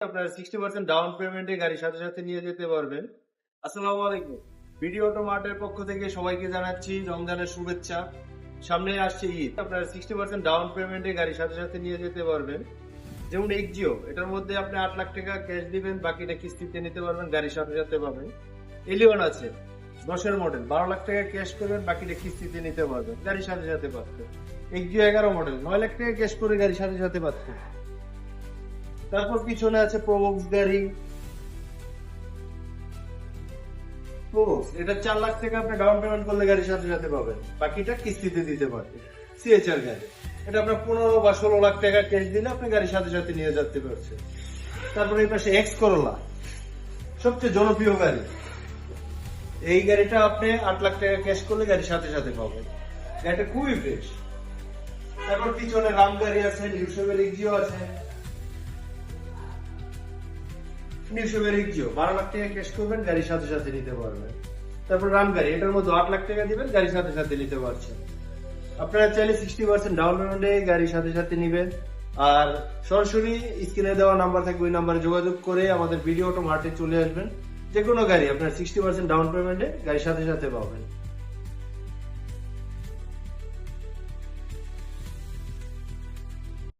আপনার 60% ডাউন পেমেন্টে গাড়ির সাথে সাথে নিয়ে যেতে পারবেন। আসসালামু আলাইকুম। ভিডিও অটো মার্টের পক্ষ থেকে সবাইকে জানাচ্ছি রমজানের শুভেচ্ছা। সামনে আসছে ঈদ। আপনার 60% ডাউন পেমেন্টে গাড়ির সাথে সাথে নিয়ে যেতে পারবেন। যেমন এক্সিও, এটার মধ্যে আপনি 8 লাখ টাকা ক্যাশ দিবেন, বাকিটা কিস্তিতে নিতে পারবেন, গাড়ির সাথে সাথে পাবেন। এলিয়ন আছে 10-এর মডেল, 12 লাখ টাকা ক্যাশ করবেন, বাকিটা কিস্তিতে নিতে পারবেন, গাড়ির সাথে সাথে পাচ্ছেন। এক্সিও 11 মডেল, 9 লাখ টাকা ক্যাশ করে গাড়ির সাথে সাথে পাচ্ছেন। তারপর পিছনে আছে প্রোবক্স গাড়ি। প্রোবক্স এটা 4 লাখ টাকা আপনি ডাউন পেমেন্ট করলে গাড়ির সাথে সাথে পাবেন, বাকিটা কিস্তিতে দিতে পারবেন। সিএচআর গাড়ি, এটা আপনার 15 বা 16 লাখ টাকা ক্যাশ দিলে আপনি গাড়ির সাথে সাথে নিয়ে যেতে পারছেন। তারপরে এই পাশে এক্স করোলা, সবচেয়ে জনপ্রিয় গাড়ি। এই গাড়িটা আপনি 8 লাখ টাকা ক্যাশ করলে গাড়ির সাথে সাথে পাবেন, গাড়িটা খুবই ফ্রেশ। তারপর পিছনে রাম গাড়ি আছে, নিউসবের এক্সিও আছে। নিউসবের এক্সিও 12 লাখ টাকা ক্যাশ করবেন, গাড়ির সাথে সাথে নিতে পারবেন। তারপর রাম গাড়ি, এটার মধ্যে 8 লাখ টাকা দিবেন, গাড়ির সাথে সাথে নিতে পারছেন। আপনারা চাইলে 60% ডাউন পেমেন্টে গাড়ির সাথে সাথে নিবেন। আর সরাসরি স্ক্রিনে দেওয়া নাম্বার থাকবে, ওই নাম্বারে যোগাযোগ করে আমাদের ভিডিও অটো মার্টে চলে আসবেন। যে কোনো গাড়ি আপনার 60% ডাউন পেমেন্টে গাড়ির সাথে সাথে পাবেন।